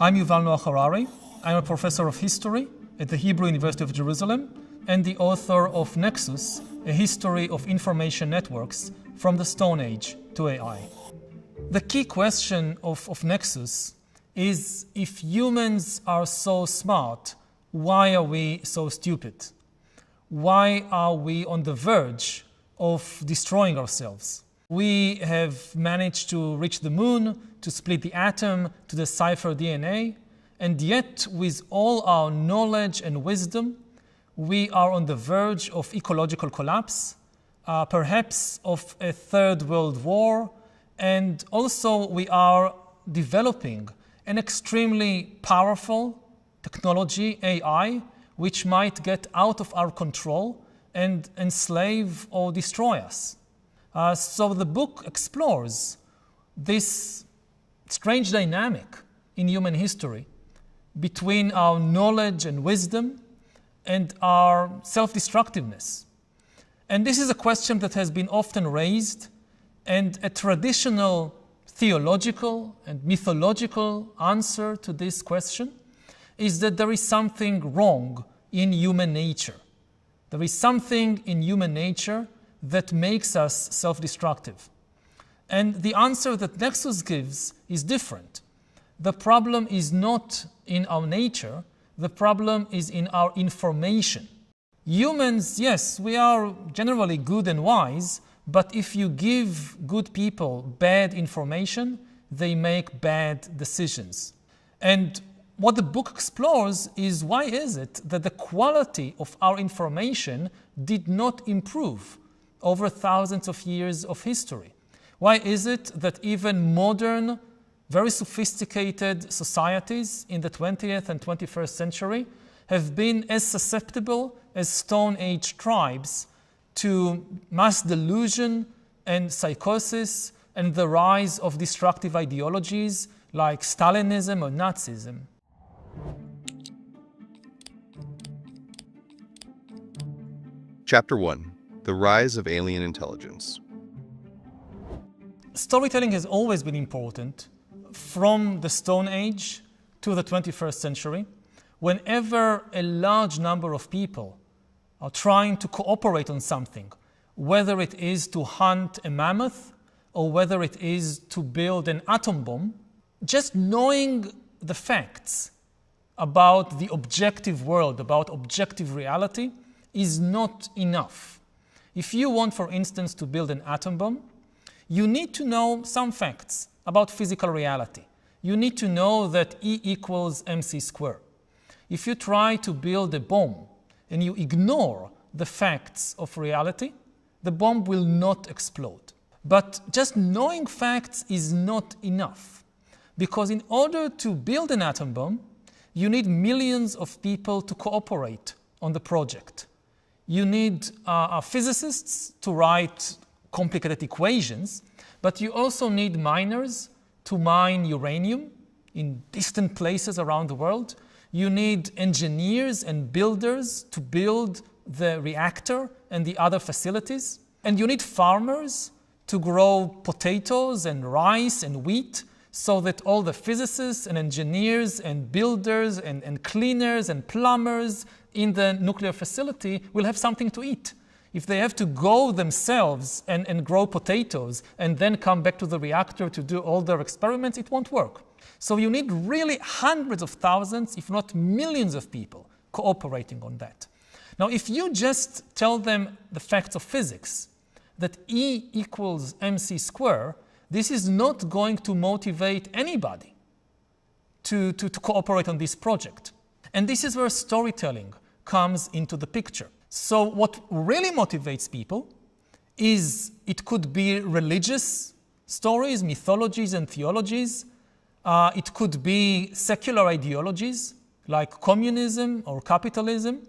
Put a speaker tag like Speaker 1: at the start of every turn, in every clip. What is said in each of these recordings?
Speaker 1: I'm Yuval Noah Harari. I'm a professor of history at the Hebrew University of Jerusalem and the author of Nexus, a history of information networks from the Stone Age to AI. The key question of Nexus is, if humans are so smart, why are we so stupid? Why are we on the verge of destroying ourselves? We have managed to reach the moon, to split the atom, to decipher DNA, and yet with all our knowledge and wisdom, we are on the verge of ecological collapse, perhaps of a third world war, and also we are developing an extremely powerful technology, AI, which might get out of our control and enslave or destroy us. So the book explores this strange dynamic in human history between our knowledge and wisdom and our self-destructiveness. And this is a question that has been often raised, and a traditional theological and mythological answer to this question is that there is something wrong in human nature. There is something in human nature that makes us self-destructive. And the answer that Nexus gives is different. The problem is not in our nature, the problem is in our information. Humans, yes, we are generally good and wise, but if you give good people bad information, they make bad decisions. And what the book explores is, why is it that the quality of our information did not improve over thousands of years of history? Why is it that even modern, very sophisticated societies in the 20th and 21st century have been as susceptible as Stone Age tribes to mass delusion and psychosis and the rise of destructive ideologies like Stalinism or Nazism?
Speaker 2: Chapter 1. The Rise of Alien Intelligence.
Speaker 1: Storytelling has always been important from the Stone Age to the 21st century. Whenever a large number of people are trying to cooperate on something, whether it is to hunt a mammoth or whether it is to build an atom bomb, just knowing the facts about the objective world, about objective reality, is not enough. If you want, for instance, to build an atom bomb, you need to know some facts about physical reality. You need to know that E equals mc squared. If you try to build a bomb and you ignore the facts of reality, the bomb will not explode. But just knowing facts is not enough, because in order to build an atom bomb, you need millions of people to cooperate on the project. You need physicists to write complicated equations, but you also need miners to mine uranium in distant places around the world. You need engineers and builders to build the reactor and the other facilities. And you need farmers to grow potatoes and rice and wheat so that all the physicists and engineers and builders and cleaners and plumbers in the nuclear facility will have something to eat. If they have to go themselves and grow potatoes and then come back to the reactor to do all their experiments, it won't work. So you need really hundreds of thousands, if not millions of people cooperating on that. Now, if you just tell them the facts of physics, that E equals mc squared, this is not going to motivate anybody to cooperate on this project. And this is where storytelling comes into the picture. So what really motivates people is, it could be religious stories, mythologies and theologies. It could be secular ideologies like communism or capitalism.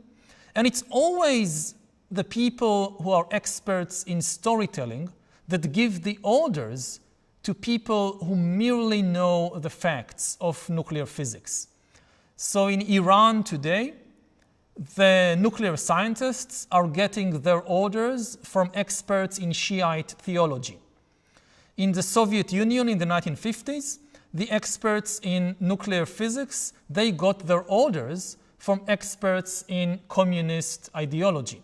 Speaker 1: And it's always the people who are experts in storytelling that give the orders to people who merely know the facts of nuclear physics. So in Iran today, the nuclear scientists are getting their orders from experts in Shiite theology. In the Soviet Union in the 1950s, The experts in nuclear physics, they got their orders from experts in communist ideology.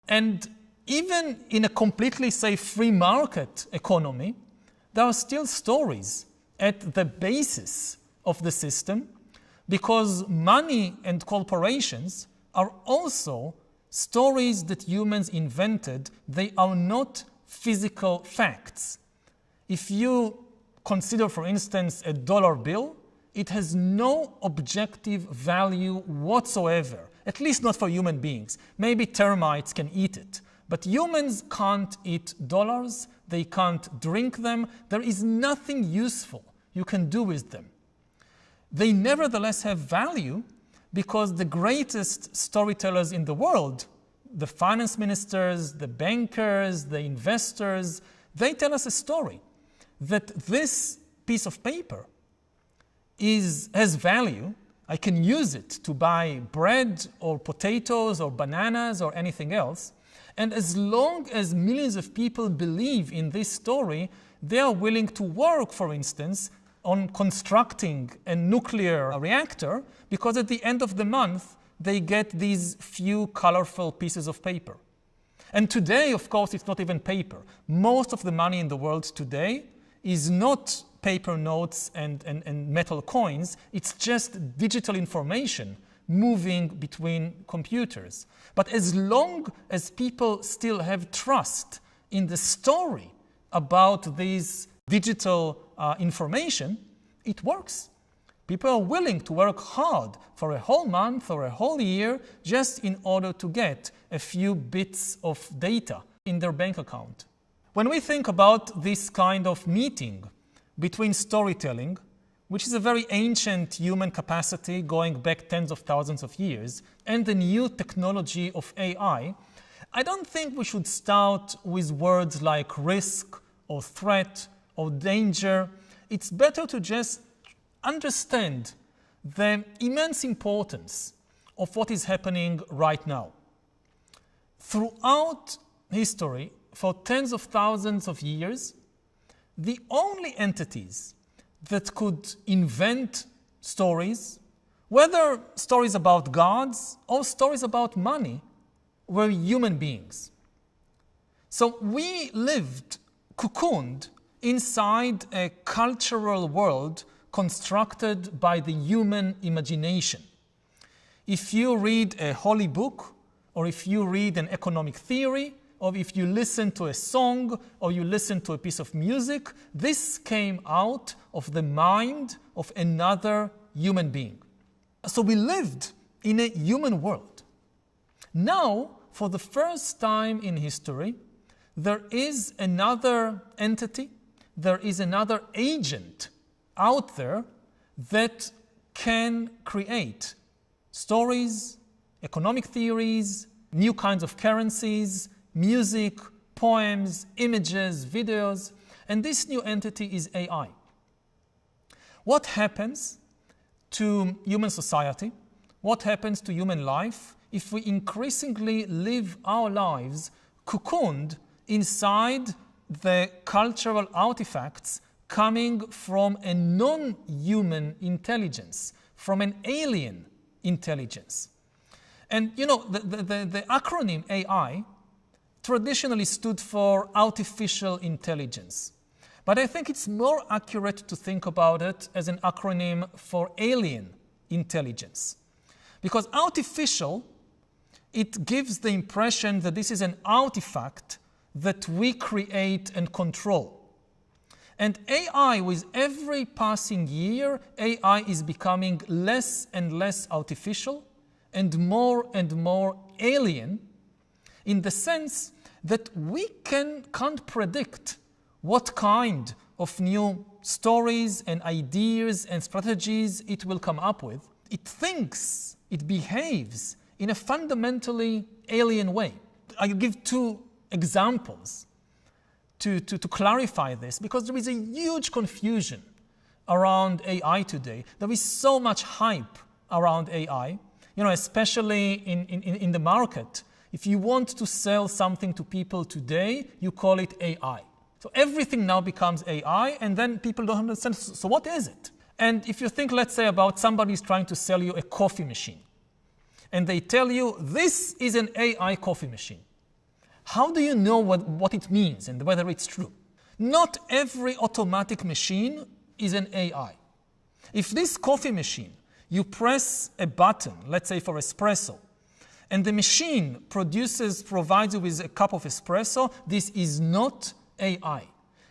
Speaker 1: And even in a completely, say, free market economy, there are still stories at the basis of the system, because money and corporations are also stories that humans invented. They are not physical facts. If you consider, for instance, a dollar bill, it has no objective value whatsoever, at least not for human beings. Maybe termites can eat it, but humans can't eat dollars, they can't drink them, there is nothing useful you can do with them. They nevertheless have value because the greatest storytellers in the world, the finance ministers, the bankers, the investors, they tell us a story that this piece of paper has value. I can use it to buy bread or potatoes or bananas or anything else. And as long as millions of people believe in this story, they are willing to work, for instance, on constructing a nuclear reactor, because at the end of the month, they get these few colorful pieces of paper. And today, of course, it's not even paper. Most of the money in the world today is not paper notes and metal coins, it's just digital information moving between computers. But as long as people still have trust in the story about this digital information, it works. People are willing to work hard for a whole month or a whole year just in order to get a few bits of data in their bank account. When we think about this kind of meeting between storytelling, which is a very ancient human capacity going back tens of thousands of years, and the new technology of AI, I don't think we should start with words like risk or threat or danger. It's better to just understand the immense importance of what is happening right now. Throughout history, for tens of thousands of years, the only entities that could invent stories, whether stories about gods or stories about money, were human beings. So we lived cocooned inside a cultural world constructed by the human imagination. If you read a holy book, or if you read an economic theory, or if you listen to a song, or you listen to a piece of music, this came out of the mind of another human being. So we lived in a human world. Now, for the first time in history, there is another entity, there is another agent out there that can create stories, economic theories, new kinds of currencies, music, poems, images, videos, and this new entity is AI. What happens to human society? What happens to human life if we increasingly live our lives cocooned inside the cultural artifacts coming from a non-human intelligence, from an alien intelligence? And you know, the acronym AI traditionally stood for artificial intelligence. But I think it's more accurate to think about it as an acronym for alien intelligence. Because artificial, it gives the impression that this is an artifact that we create and control. And AI, with every passing year, AI is becoming less and less artificial and more alien, in the sense that we can't predict what kind of new stories and ideas and strategies it will come up with. It thinks, it behaves in a fundamentally alien way. I'll give two examples to clarify this, because there is a huge confusion around AI today. There is so much hype around AI, you know, especially in the market. If you want to sell something to people today, you call it AI. So everything now becomes AI, and then people don't understand, so what is it? And if you think, let's say, about somebody is trying to sell you a coffee machine, and they tell you, this is an AI coffee machine. How do you know what it means and whether it's true? Not every automatic machine is an AI. If this coffee machine, you press a button, let's say for espresso, and the machine provides you with a cup of espresso, this is not AI.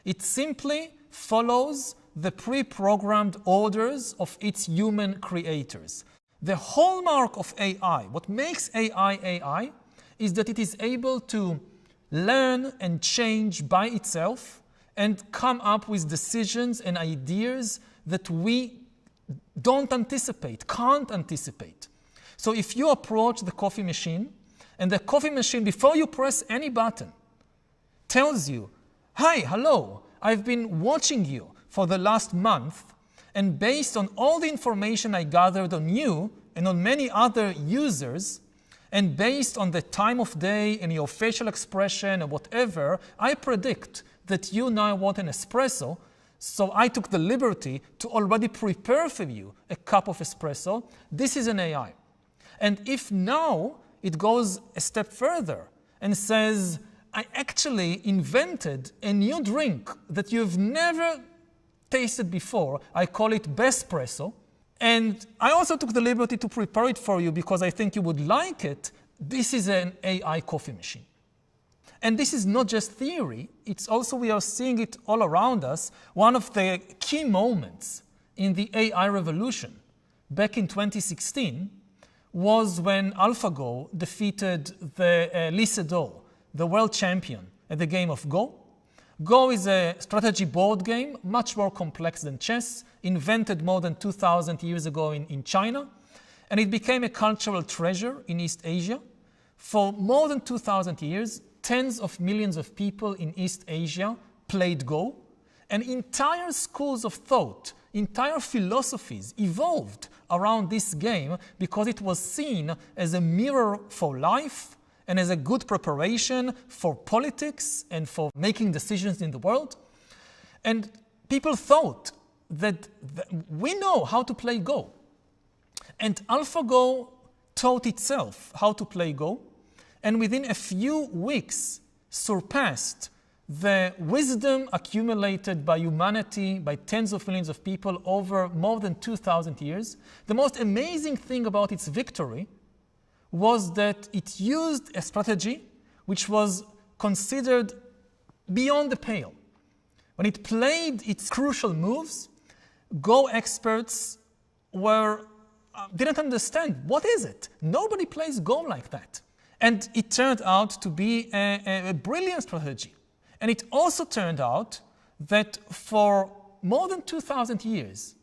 Speaker 1: It simply follows the pre-programmed orders of its human creators. The hallmark of AI, what makes AI, is that it is able to learn and change by itself and come up with decisions and ideas that we don't anticipate, can't anticipate. So if you approach the coffee machine, and the coffee machine, before you press any button, tells you, hi, hello, I've been watching you for the last month, and based on all the information I gathered on you and on many other users, and based on the time of day and your facial expression or whatever, I predict that you now want an espresso, so I took the liberty to already prepare for you a cup of espresso. This is an AI. And if now it goes a step further and says, I actually invented a new drink that you've never tasted before. I call it Bespresso. And I also took the liberty to prepare it for you because I think you would like it. This is an AI coffee machine. And this is not just theory, it's also, we are seeing it all around us. One of the key moments in the AI revolution back in 2016 was when AlphaGo defeated the Lee Sedol, the world champion at the game of Go. Go is a strategy board game, much more complex than chess, invented more than 2,000 years ago in China, and it became a cultural treasure in East Asia. For more than 2,000 years, tens of millions of people in East Asia played Go, and entire schools of thought, entire philosophies evolved around this game because it was seen as a mirror for life and as a good preparation for politics and for making decisions in the world. And people thought that we know how to play Go. And AlphaGo taught itself how to play Go, and within a few weeks surpassed the wisdom accumulated by humanity, by tens of millions of people over more than 2,000 years. The most amazing thing about its victory was that it used a strategy which was considered beyond the pale. When it played its crucial moves, Go experts didn't understand, what is it? Nobody plays Go like that. And it turned out to be a brilliant strategy. And it also turned out that for more than 2,000 years,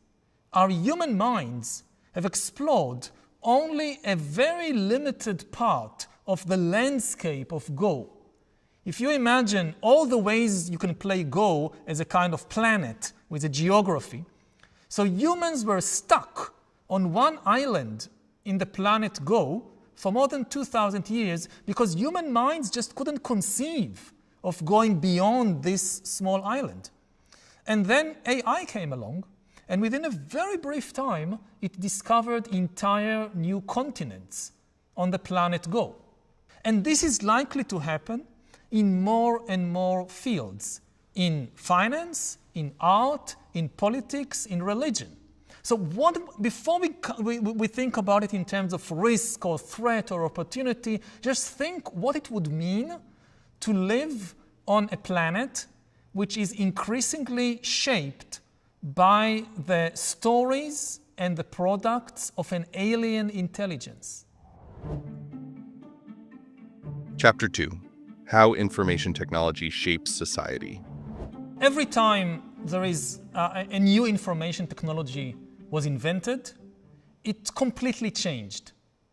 Speaker 1: our human minds have explored only a very limited part of the landscape of Go. If you imagine all the ways you can play Go as a kind of planet with a geography, so humans were stuck on one island in the planet Go for more than 2,000 years because human minds just couldn't conceive of going beyond this small island. And then AI came along, and within a very brief time, it discovered entire new continents on the planet Go. And this is likely to happen in more and more fields, in finance, in art, in politics, in religion. So before we think about it in terms of risk or threat or opportunity, just think what it would mean to live on a planet which is increasingly shaped by the stories and the products of an alien intelligence.
Speaker 2: Chapter 2. How Information Technology Shapes Society.
Speaker 1: Every time there is a new information technology was invented, it completely changed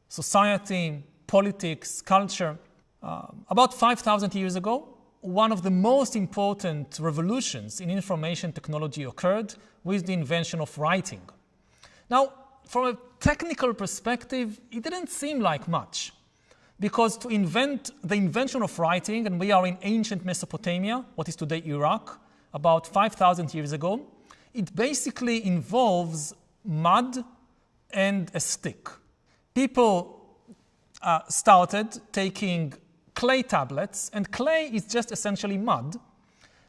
Speaker 1: society, politics, culture. About 5,000 years ago, one of the most important revolutions in information technology occurred with the invention of writing. Now, from a technical perspective, it didn't seem like much, because to invent the invention of writing, and we are in ancient Mesopotamia, what is today Iraq, about 5,000 years ago, It basically involves mud and a stick. People started taking clay tablets, and clay is just essentially mud,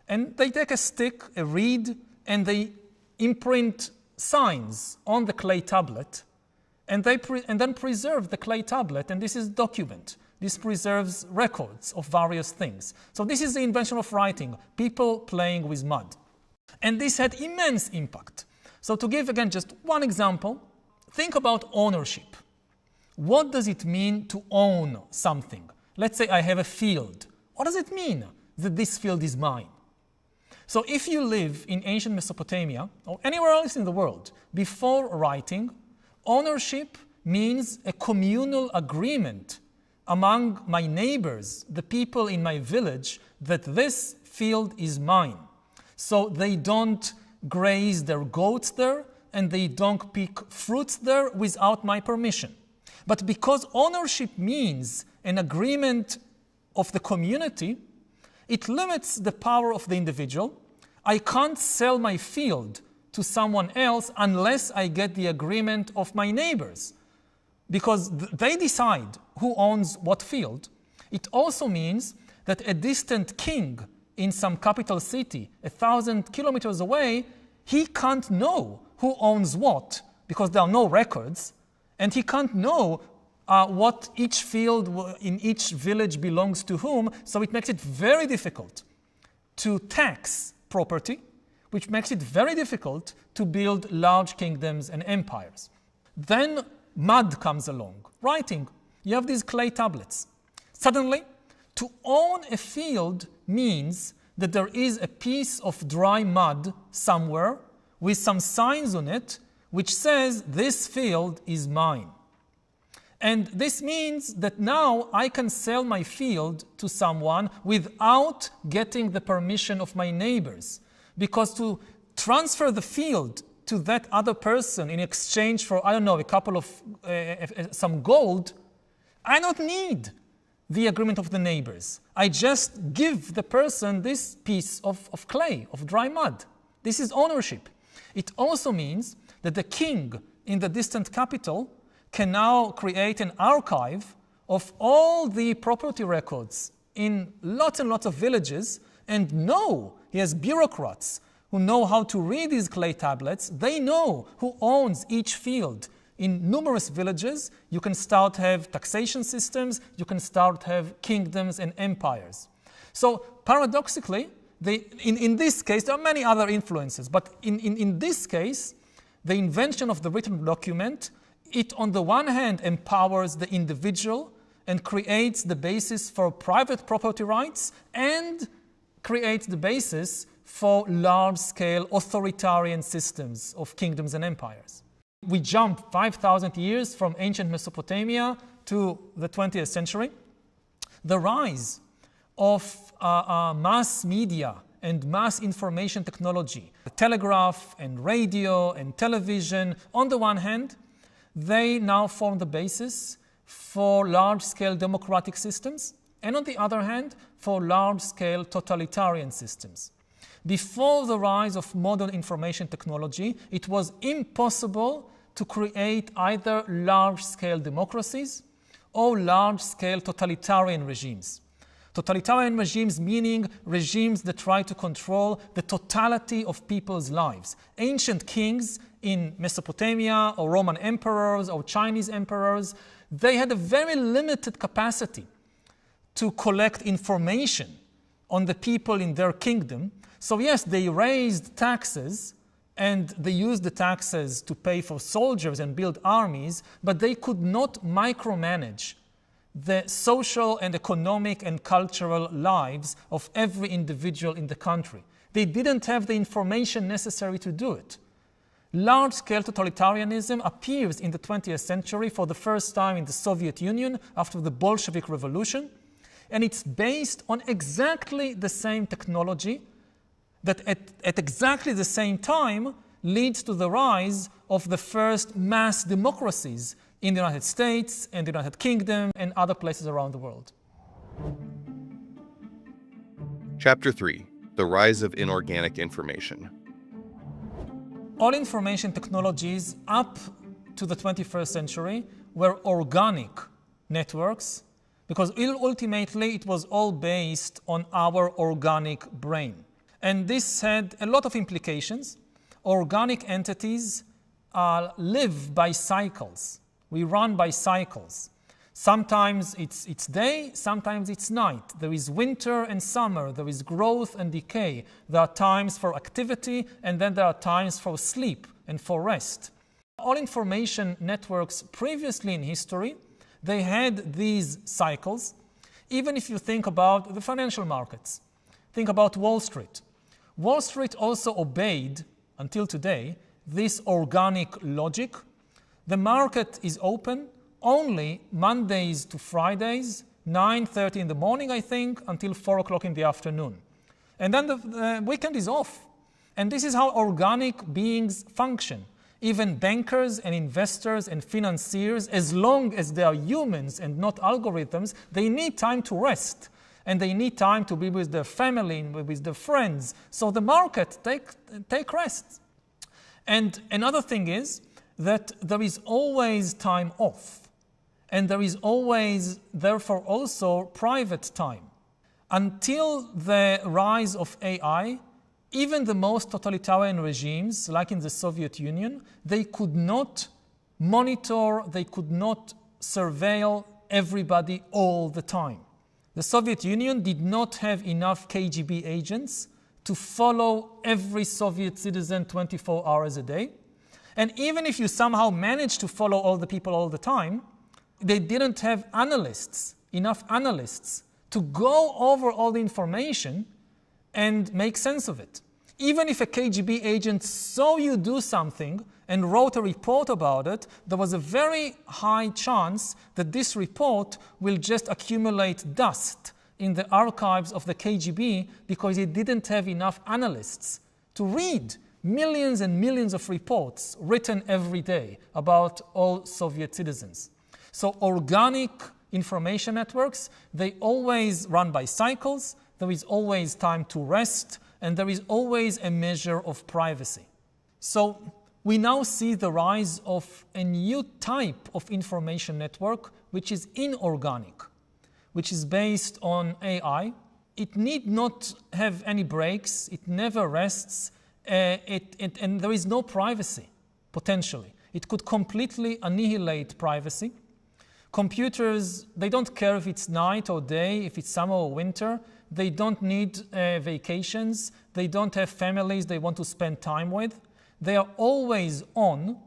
Speaker 1: and they take a stick, a reed, and they imprint signs on the clay tablet, and then preserve the clay tablet, and this is document. This preserves records of various things. So this is the invention of writing, people playing with mud. And this had immense impact. So to give again just one example, think about ownership. What does it mean to own something? Let's say I have a field. What does it mean that this field is mine? So if you live in ancient Mesopotamia or anywhere else in the world, before writing, ownership means a communal agreement among my neighbors, the people in my village, that this field is mine. So they don't graze their goats there and they don't pick fruits there without my permission. But because ownership means an agreement of the community, it limits the power of the individual. I can't sell my field to someone else unless I get the agreement of my neighbors, because they decide who owns what field. It also means that a distant king in some capital city, 1,000 kilometers away, he can't know who owns what because there are no records, and he can't know what each field in each village belongs to whom, so it makes it very difficult to tax property, which makes it very difficult to build large kingdoms and empires. Then mud comes along, writing. You have these clay tablets. Suddenly, to own a field means that there is a piece of dry mud somewhere with some signs on it which says this field is mine. And this means that now I can sell my field to someone without getting the permission of my neighbors. Because to transfer the field to that other person in exchange for, I don't know, a couple of, some gold, I don't need the agreement of the neighbors. I just give the person this piece of clay, of dry mud. This is ownership. It also means that the king in the distant capital can now create an archive of all the property records in lots and lots of villages, and know he has bureaucrats who know how to read these clay tablets. They know who owns each field. In numerous villages, you can start to have taxation systems, you can start to have kingdoms and empires. So paradoxically, in this case, there are many other influences, but in this case, the invention of the written document, it on the one hand empowers the individual and creates the basis for private property rights and creates the basis for large-scale authoritarian systems of kingdoms and empires. We jump 5,000 years from ancient Mesopotamia to the 20th century. The rise of mass media and mass information technology, the telegraph and radio and television, on the one hand, they now form the basis for large-scale democratic systems, and on the other hand, for large-scale totalitarian systems. Before the rise of modern information technology, it was impossible to create either large-scale democracies or large-scale totalitarian regimes. Totalitarian regimes meaning regimes that try to control the totality of people's lives. Ancient kings in Mesopotamia, or Roman emperors, or Chinese emperors, they had a very limited capacity to collect information on the people in their kingdom. So yes, they raised taxes and they used the taxes to pay for soldiers and build armies, but they could not micromanage the social and economic and cultural lives of every individual in the country. They didn't have the information necessary to do it. Large-scale totalitarianism appears in the 20th century for the first time in the Soviet Union after the Bolshevik Revolution, and it's based on exactly the same technology that at exactly the same time leads to the rise of the first mass democracies in the United States and the United Kingdom and other places around the world.
Speaker 2: Chapter 3: The Rise of Inorganic Information.
Speaker 1: All information technologies up to the 21st century were organic networks, because ultimately it was all based on our organic brain. And this had a lot of implications. Organic entities live by cycles. We run by cycles. Sometimes it's day, sometimes it's night. There is winter and summer. There is growth and decay. There are times for activity, and then there are times for sleep and for rest. All information networks previously in history, they had these cycles. Even if you think about the financial markets, think about Wall Street. Wall Street also obeyed, until today, this organic logic. The market is open only Mondays to Fridays, 9:30 in the morning, I think, until 4 o'clock in the afternoon. And then the weekend is off. And this is how organic beings function. Even bankers and investors and financiers, as long as they are humans and not algorithms, they need time to rest. And they need time to be with their family, with their friends. So the market take rest. And another thing is that there is always time off. And there is always, therefore, also private time. Until the rise of AI, even the most totalitarian regimes, like in the Soviet Union, they could not monitor, they could not surveil everybody all the time. The Soviet Union did not have enough KGB agents to follow every Soviet citizen 24 hours a day. And even if you somehow managed to follow all the people all the time, they didn't have enough analysts to go over all the information and make sense of it. Even if a KGB agent saw you do something and wrote a report about it, there was a very high chance that this report will just accumulate dust in the archives of the KGB because it didn't have enough analysts to read millions and millions of reports written every day about all Soviet citizens. So organic information networks, they always run by cycles. There is always time to rest, and there is always a measure of privacy. So we now see the rise of a new type of information network, which is inorganic, which is based on AI. It need not have any breaks. It never rests. And there is no privacy, potentially. It could completely annihilate privacy. Computers, they don't care if it's night or day, if it's summer or winter. They don't need vacations. They don't have families they want to spend time with. They are always on,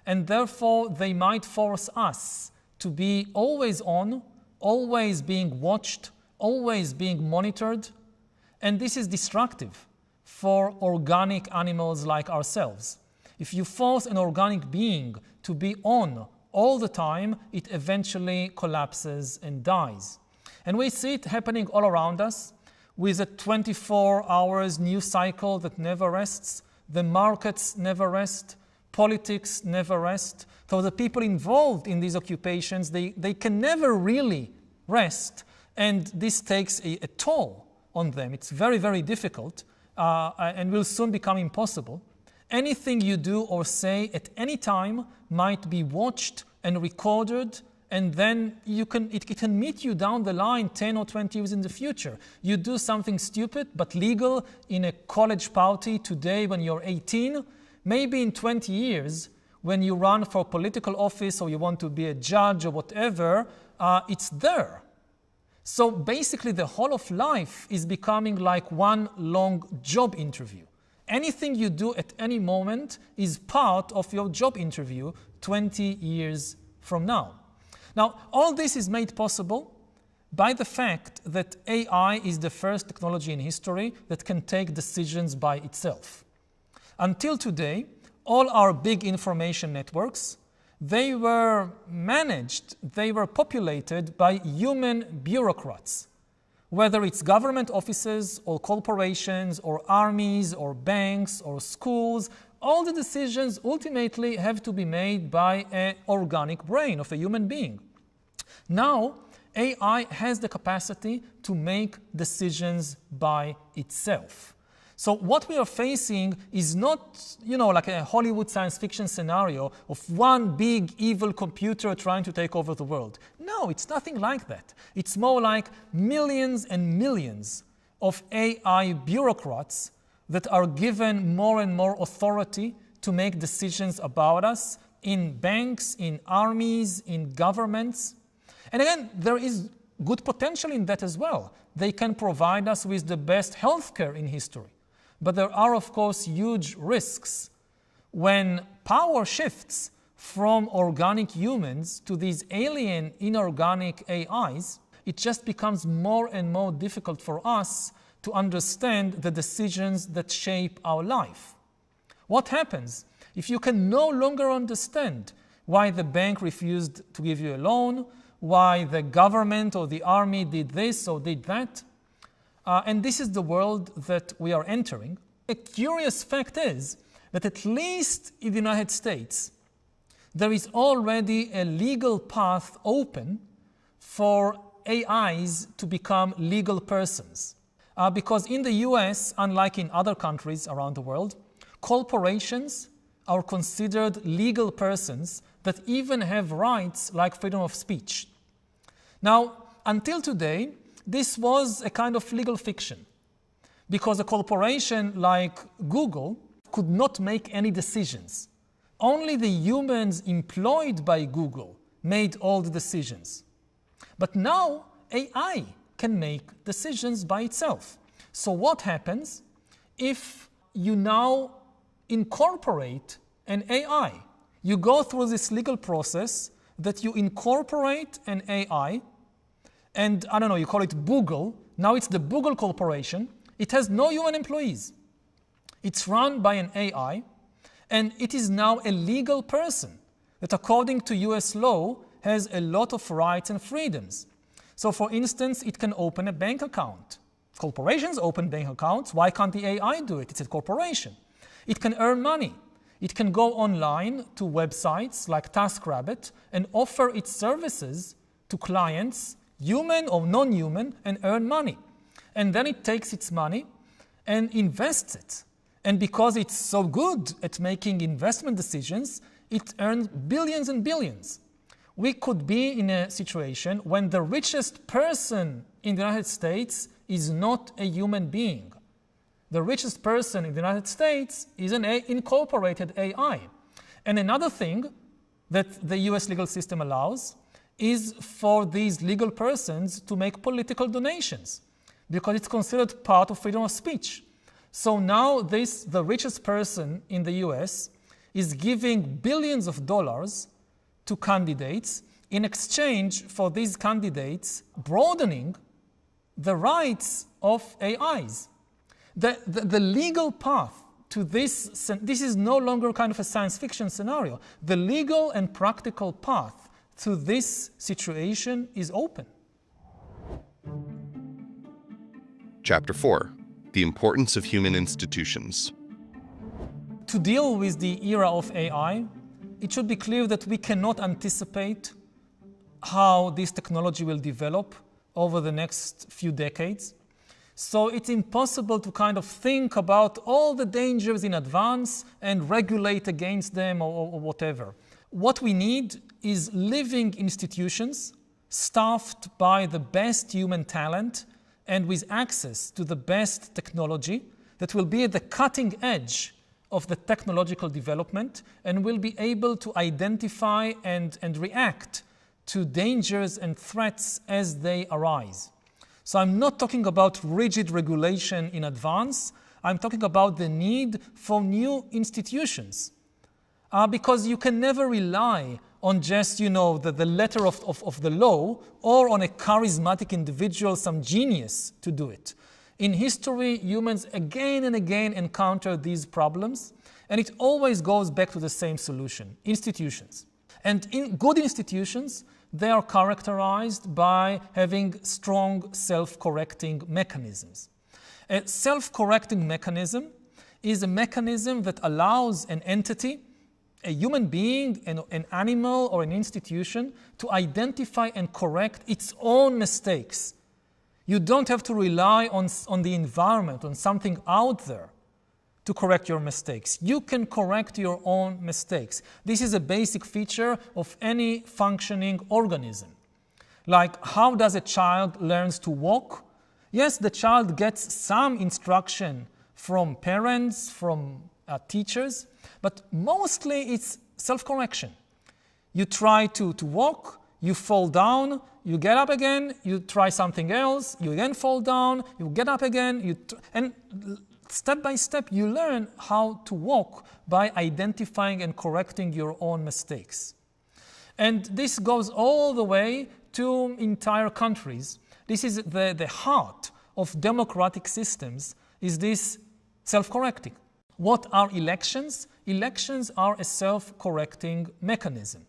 Speaker 1: and therefore they might force us to be always on, always being watched, always being monitored. And this is destructive for organic animals like ourselves. If you force an organic being to be on all the time, it eventually collapses and dies. And we see it happening all around us with a 24 hours news cycle that never rests. The markets never rest. Politics never rest. So the people involved in these occupations, they can never really rest. And this takes a toll on them. It's very, very difficult and will soon become impossible. Anything you do or say at any time might be watched and recorded, and then it can meet you down the line 10 or 20 years in the future. You do something stupid but legal in a college party today when you're 18, maybe in 20 years when you run for political office or you want to be a judge or whatever, it's there. So basically the whole of life is becoming like one long job interview. Anything you do at any moment is part of your job interview 20 years from now. Now, all this is made possible by the fact that AI is the first technology in history that can take decisions by itself. Until today, all our big information networks, they were managed, they were populated by human bureaucrats. Whether it's government offices or corporations or armies or banks or schools, all the decisions ultimately have to be made by an organic brain of a human being. Now, AI has the capacity to make decisions by itself. So what we are facing is not, like a Hollywood science fiction scenario of one big evil computer trying to take over the world. No, it's nothing like that. It's more like millions and millions of AI bureaucrats that are given more and more authority to make decisions about us in banks, in armies, in governments. And again, there is good potential in that as well. They can provide us with the best healthcare in history. But there are, of course, huge risks when power shifts from organic humans to these alien inorganic AIs. It just becomes more and more difficult for us to understand the decisions that shape our life. What happens if you can no longer understand why the bank refused to give you a loan, why the government or the army did this or did that? And this is the world that we are entering. A curious fact is that at least in the United States, there is already a legal path open for AIs to become legal persons. Because in the US, unlike in other countries around the world, corporations are considered legal persons that even have rights like freedom of speech. Now, until today, this was a kind of legal fiction because a corporation like Google could not make any decisions. Only the humans employed by Google made all the decisions. But now AI can make decisions by itself. So what happens if you now incorporate an AI? You go through this legal process that you incorporate an AI, and I don't know, you call it Google. Now it's the Google Corporation. It has no human employees. It's run by an AI, and it is now a legal person that, according to US law, has a lot of rights and freedoms. So for instance, it can open a bank account. Corporations open bank accounts. Why can't the AI do it? It's a corporation. It can earn money. It can go online to websites like TaskRabbit and offer its services to clients, human or non-human, and earn money. And then it takes its money and invests it. And because it's so good at making investment decisions, it earns billions and billions. We could be in a situation when the richest person in the United States is not a human being. The richest person in the United States is an incorporated AI. And another thing that the US legal system allows is for these legal persons to make political donations because it's considered part of freedom of speech. So now the richest person in the US is giving billions of dollars to candidates in exchange for these candidates broadening the rights of AIs. The legal path to this is no longer kind of a science fiction scenario. The legal and practical path to this situation is open.
Speaker 2: Chapter 4. The Importance of Human Institutions.
Speaker 1: To deal with the era of AI, it should be clear that we cannot anticipate how this technology will develop over the next few decades. So it's impossible to kind of think about all the dangers in advance and regulate against them or whatever. What we need is living institutions staffed by the best human talent and with access to the best technology that will be at the cutting edge of the technological development and will be able to identify and react to dangers and threats as they arise. So I'm not talking about rigid regulation in advance. I'm talking about the need for new institutions. Because you can never rely on just, the letter of the law or on a charismatic individual, some genius to do it. In history, humans again and again encounter these problems, and it always goes back to the same solution: institutions. And in good institutions, they are characterized by having strong self-correcting mechanisms. A self-correcting mechanism is a mechanism that allows an entity, a human being, an animal, or an institution to identify and correct its own mistakes. You don't have to rely on the environment, on something out there to correct your mistakes. You can correct your own mistakes. This is a basic feature of any functioning organism. Like, how does a child learn to walk? Yes, the child gets some instruction from parents, from teachers, but mostly it's self-correction. You try to walk, you fall down, you get up again, you try something else, you again fall down, you get up again, and step by step you learn how to walk by identifying and correcting your own mistakes. And this goes all the way to entire countries. This is the heart of democratic systems, is this self-correcting. What are elections? Elections are a self-correcting mechanism.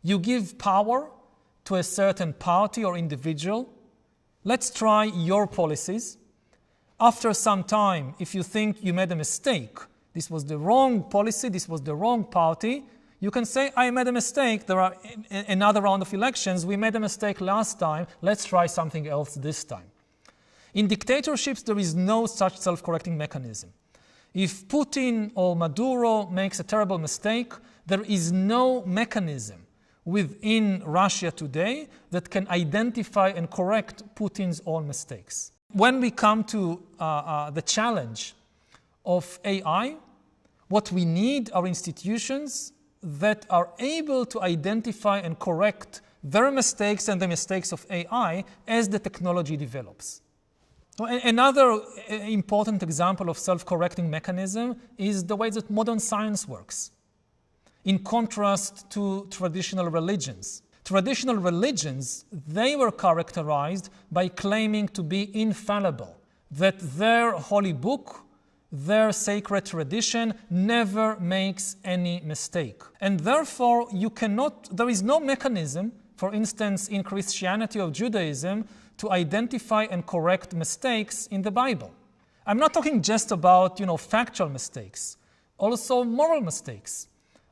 Speaker 1: You give power to a certain party or individual. Let's try your policies. After some time, if you think you made a mistake, this was the wrong policy, this was the wrong party, you can say, I made a mistake, there are another round of elections, we made a mistake last time, let's try something else this time. In dictatorships, there is no such self-correcting mechanism. If Putin or Maduro makes a terrible mistake, there is no mechanism within Russia today that can identify and correct Putin's own mistakes. When we come to the challenge of AI, what we need are institutions that are able to identify and correct their mistakes and the mistakes of AI as the technology develops. Another important example of self-correcting mechanism is the way that modern science works, in contrast to traditional religions. Traditional religions, they were characterized by claiming to be infallible, that their holy book, their sacred tradition never makes any mistake. And therefore, there is no mechanism, for instance, in Christianity or Judaism, to identify and correct mistakes in the Bible. I'm not talking just about, factual mistakes, also moral mistakes.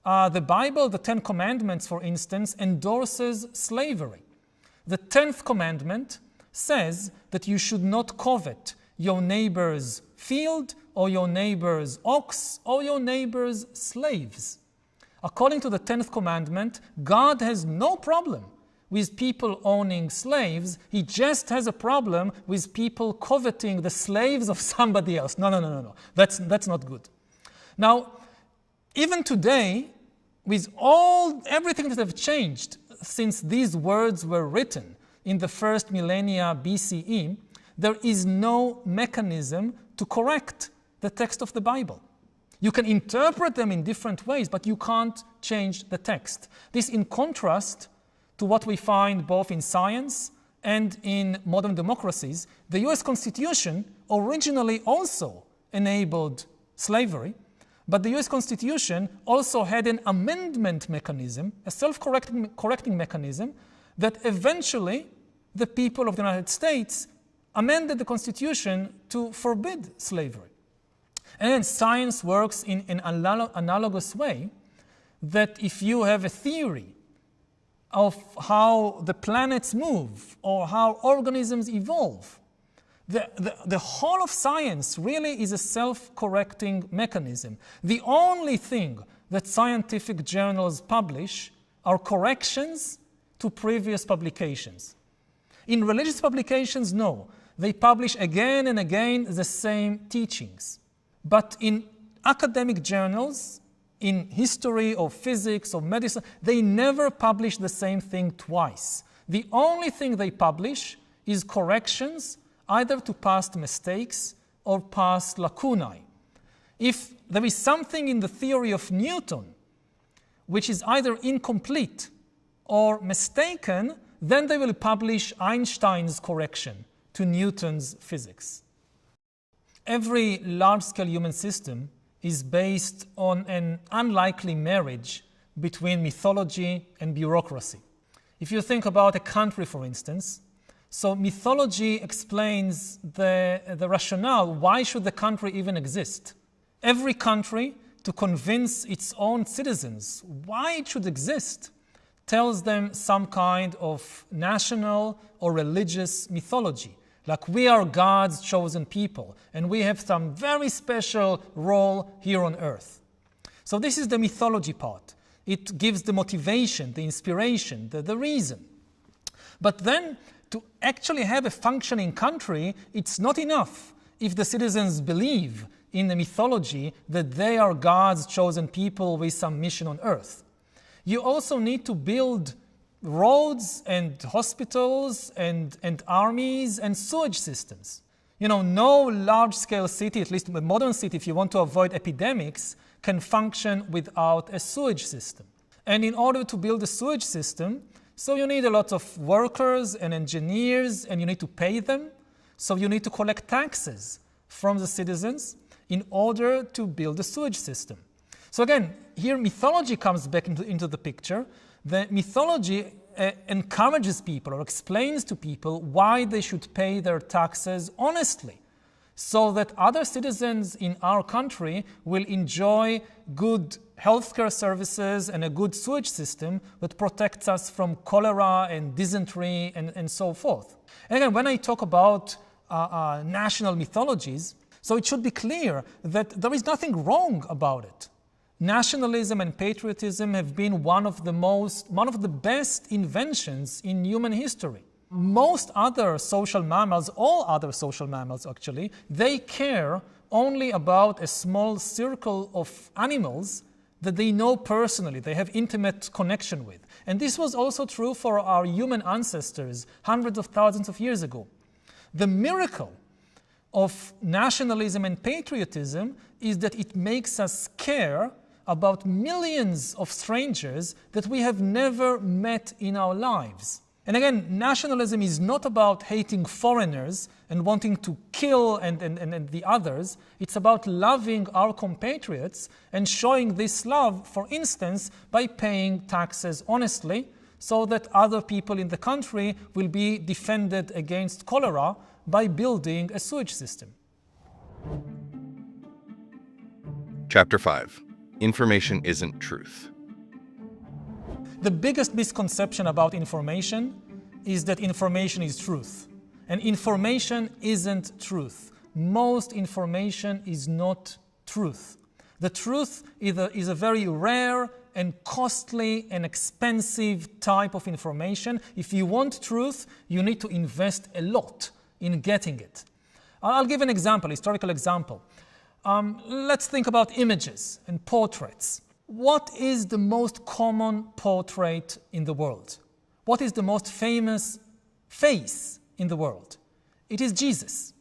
Speaker 1: The Bible, the Ten Commandments, for instance, endorses slavery. The 10th commandment says that you should not covet your neighbor's field or your neighbor's ox or your neighbor's slaves. According to the 10th commandment, God has no problem with people owning slaves. He just has a problem with people coveting the slaves of somebody else. No. That's not good. Now, even today, with everything that have changed since these words were written in the first millennia BCE, there is no mechanism to correct the text of the Bible. You can interpret them in different ways, but you can't change the text. This in contrast to what we find both in science and in modern democracies. The US Constitution originally also enabled slavery, but the US Constitution also had an amendment mechanism, a self-correcting mechanism, that eventually the people of the United States amended the Constitution to forbid slavery. And then science works in an analogous way, that if you have a theory of how the planets move or how organisms evolve, the whole of science really is a self-correcting mechanism. The only thing that scientific journals publish are corrections to previous publications. In religious publications, no. They publish again and again the same teachings. But in academic journals, in history or physics or medicine, they never publish the same thing twice. The only thing they publish is corrections either to past mistakes or past lacunae. If there is something in the theory of Newton which is either incomplete or mistaken, then they will publish Einstein's correction to Newton's physics. Every large-scale human system is based on an unlikely marriage between mythology and bureaucracy. If you think about a country, for instance, so mythology explains the rationale. Why should the country even exist? Every country, to convince its own citizens why it should exist, tells them some kind of national or religious mythology. Like we are God's chosen people, and we have some very special role here on earth. So this is the mythology part. It gives the motivation, the inspiration, the reason. But then, to actually have a functioning country, it's not enough if the citizens believe in the mythology that they are God's chosen people with some mission on earth. You also need to build roads and hospitals and armies and sewage systems. You know, no large-scale city, at least a modern city, if you want to avoid epidemics, can function without a sewage system. And in order to build a sewage system, so you need a lot of workers and engineers, and you need to pay them. So you need to collect taxes from the citizens in order to build a sewage system. So again, here mythology comes back into the picture. The mythology encourages people or explains to people why they should pay their taxes honestly, so that other citizens in our country will enjoy good healthcare services and a good sewage system that protects us from cholera and dysentery and so forth. And again, when I talk about national mythologies, so it should be clear that there is nothing wrong about it. Nationalism and patriotism have been one of the best inventions in human history. Most other social mammals, all other social mammals actually, they care only about a small circle of animals that they know personally, they have intimate connection with. And this was also true for our human ancestors hundreds of thousands of years ago. The miracle of nationalism and patriotism is that it makes us care about millions of strangers that we have never met in our lives. And again, nationalism is not about hating foreigners and wanting to kill and the others. It's about loving our compatriots and showing this love, for instance, by paying taxes honestly, so that other people in the country will be defended against cholera by building a sewage system.
Speaker 2: Chapter 5. Information isn't truth.
Speaker 1: The biggest misconception about information is that information is truth. And information isn't truth. Most information is not truth. The truth is a very rare and costly and expensive type of information. If you want truth, you need to invest a lot in getting it. I'll give an example, historical example. Let's think about images and portraits. What is the most common portrait in the world? What is the most famous face in the world? It is Jesus.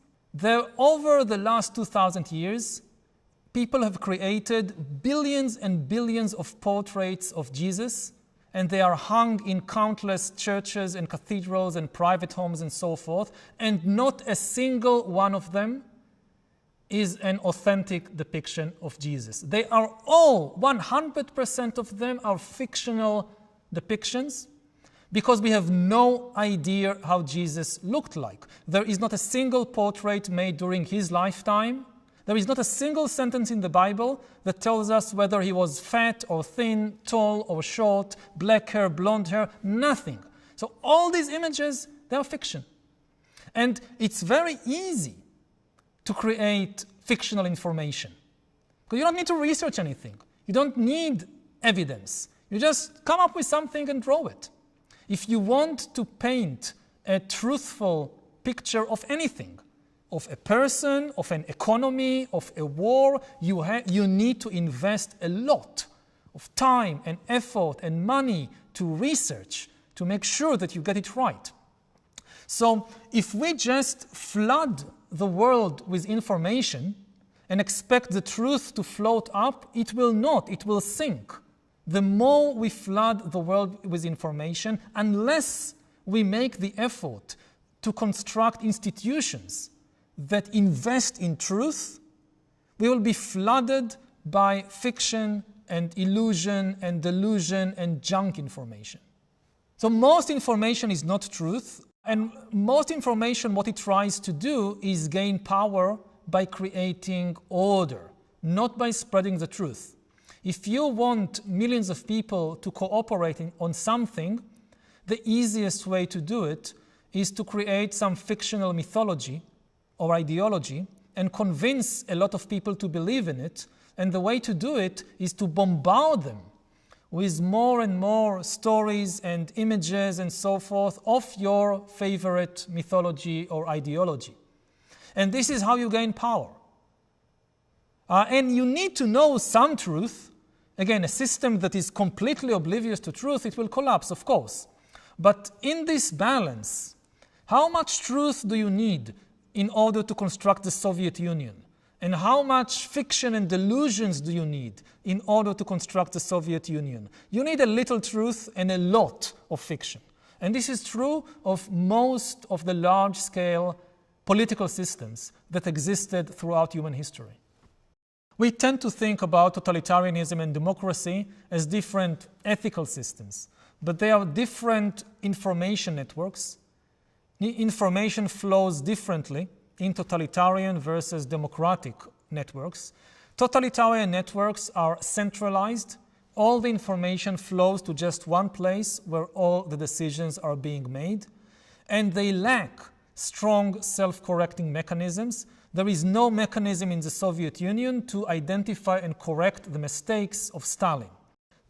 Speaker 1: Over the last 2,000 years, people have created billions and billions of portraits of Jesus, and they are hung in countless churches and cathedrals and private homes and so forth, and not a single one of them is an authentic depiction of Jesus. They are all, 100% of them are fictional depictions because we have no idea how Jesus looked like. There is not a single portrait made during his lifetime. There is not a single sentence in the Bible that tells us whether he was fat or thin, tall or short, black hair, blonde hair, nothing. So all these images, they are fiction. And it's very easy to create fictional information. Because you don't need to research anything. You don't need evidence. You just come up with something and draw it. If you want to paint a truthful picture of anything, of a person, of an economy, of a war, you need to invest a lot of time and effort and money to research, to make sure that you get it right. So if we just flood the world with information and expect the truth to float up, it will not, it will sink. The more we flood the world with information, unless we make the effort to construct institutions that invest in truth, we will be flooded by fiction and illusion and delusion and junk information. So most information is not truth. And most information, what it tries to do is gain power by creating order, not by spreading the truth. If you want millions of people to cooperate on something, the easiest way to do it is to create some fictional mythology or ideology and convince a lot of people to believe in it. And the way to do it is to bombard them with more and more stories and images and so forth of your favorite mythology or ideology. And this is how you gain power. And you need to know some truth. Again, a system that is completely oblivious to truth, it will collapse, of course. But in this balance, how much truth do you need in order to construct the Soviet Union? And how much fiction and delusions do you need in order to construct the Soviet Union? You need a little truth and a lot of fiction. And this is true of most of the large-scale political systems that existed throughout human history. We tend to think about totalitarianism and democracy as different ethical systems, but they are different information networks. Information flows differently in totalitarian versus democratic networks. Totalitarian networks are centralized. All the information flows to just one place where all the decisions are being made, and they lack strong self-correcting mechanisms. There is no mechanism in the Soviet Union to identify and correct the mistakes of Stalin.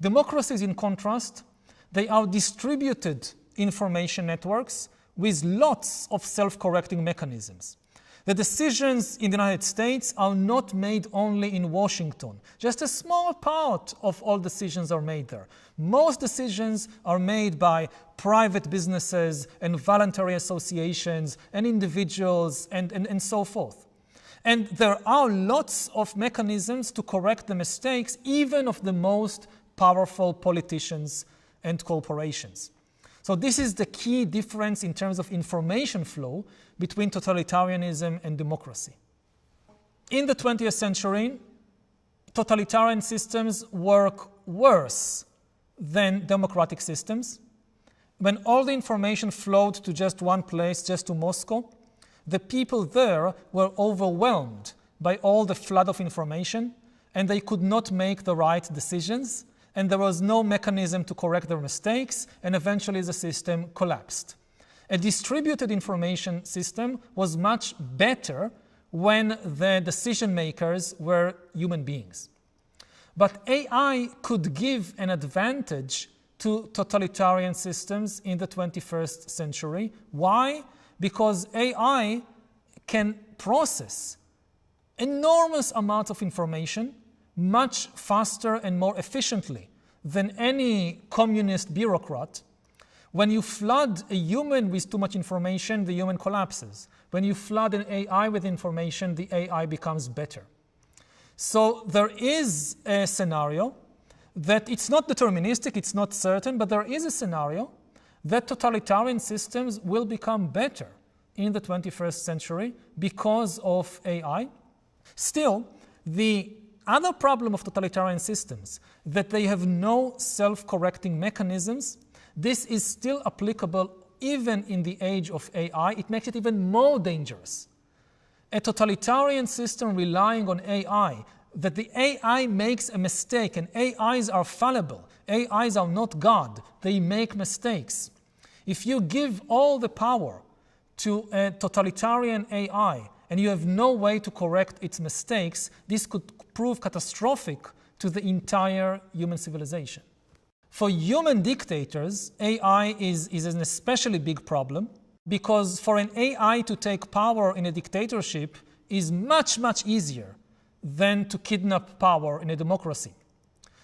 Speaker 1: Democracies, in contrast, they are distributed information networks with lots of self-correcting mechanisms. The decisions in the United States are not made only in Washington. Just a small part of all decisions are made there. Most decisions are made by private businesses and voluntary associations and individuals and so forth. And there are lots of mechanisms to correct the mistakes even of the most powerful politicians and corporations. So this is the key difference in terms of information flow between totalitarianism and democracy. In the 20th century, totalitarian systems work worse than democratic systems. When all the information flowed to just one place, just to Moscow, the people there were overwhelmed by all the flood of information, and they could not make the right decisions, and there was no mechanism to correct their mistakes, and eventually the system collapsed. A distributed information system was much better when the decision makers were human beings. But AI could give an advantage to totalitarian systems in the 21st century. Why? Because AI can process enormous amounts of information much faster and more efficiently than any communist bureaucrat. When you flood a human with too much information, the human collapses. When you flood an AI with information, the AI becomes better. So there is a scenario that it's not deterministic, it's not certain, but there is a scenario that totalitarian systems will become better in the 21st century because of AI. Still, the other problem of totalitarian systems, that they have no self-correcting mechanisms, this is still applicable even in the age of AI. It makes it even more dangerous. A totalitarian system relying on AI, that the AI makes a mistake, and AIs are fallible. AIs are not God. They make mistakes. If you give all the power to a totalitarian AI and you have no way to correct its mistakes, this could prove catastrophic to the entire human civilization. For human dictators, AI is an especially big problem, because for an AI to take power in a dictatorship is much, much easier than to kidnap power in a democracy.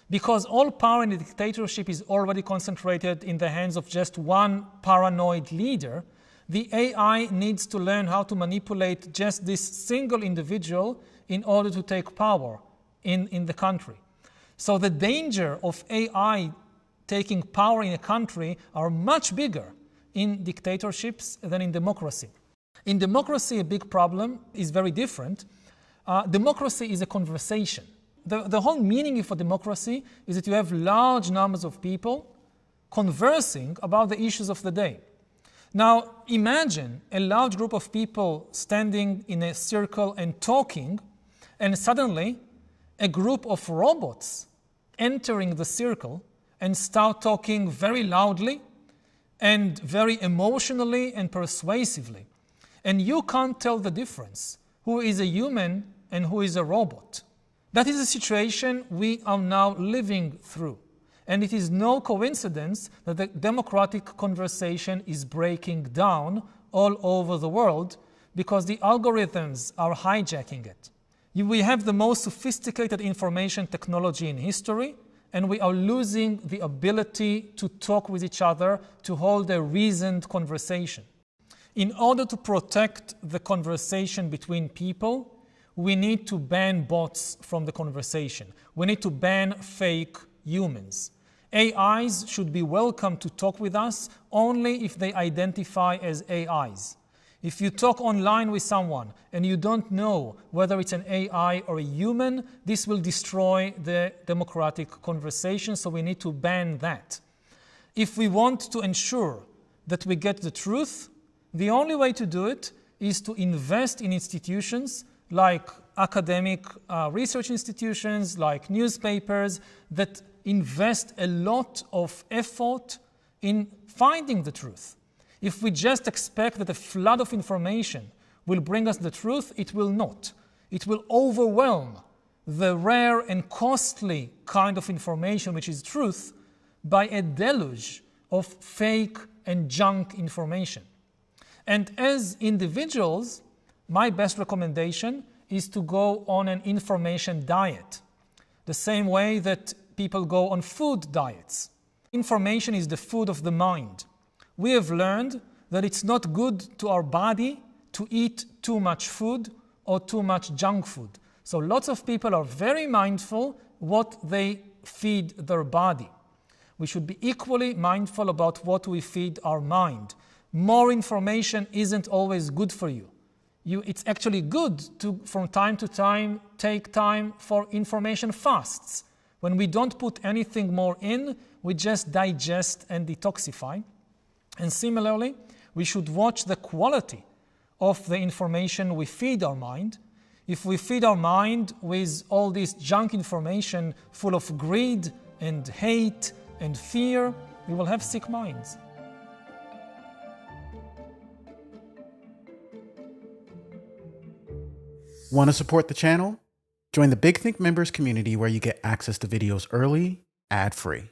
Speaker 1: Because all power in a dictatorship is already concentrated in the hands of just one paranoid leader, the AI needs to learn how to manipulate just this single individual in order to take power in the country. So the danger of AI taking power in a country are much bigger in dictatorships than in democracy. In democracy, a big problem is very different. Democracy is a conversation. The whole meaning for democracy is that you have large numbers of people conversing about the issues of the day. Now, imagine a large group of people standing in a circle and talking, and suddenly a group of robots entering the circle and start talking very loudly and very emotionally and persuasively. And you can't tell the difference, who is a human and who is a robot. That is a situation we are now living through. And it is no coincidence that the democratic conversation is breaking down all over the world because the algorithms are hijacking it. We have the most sophisticated information technology in history, and we are losing the ability to talk with each other, to hold a reasoned conversation. In order to protect the conversation between people, we need to ban bots from the conversation. We need to ban fake humans. AIs should be welcome to talk with us only if they identify as AIs. If you talk online with someone and you don't know whether it's an AI or a human, this will destroy the democratic conversation, so we need to ban that. If we want to ensure that we get the truth, the only way to do it is to invest in institutions like academic research institutions, like newspapers, that invest a lot of effort in finding the truth. If we just expect that a flood of information will bring us the truth, it will not. It will overwhelm the rare and costly kind of information, which is truth, by a deluge of fake and junk information. And as individuals, my best recommendation is to go on an information diet, the same way that people go on food diets. Information is the food of the mind. We have learned that it's not good to our body to eat too much food or too much junk food. So lots of people are very mindful what they feed their body. We should be equally mindful about what we feed our mind. More information isn't always good for you. It's actually good to, from time to time, take time for information fasts. When we don't put anything more in, we just digest and detoxify. And similarly, we should watch the quality of the information we feed our mind. If we feed our mind with all this junk information full of greed and hate and fear, we will have sick minds.
Speaker 3: Want to support the channel? Join the Big Think members community where you get access to videos early, ad-free.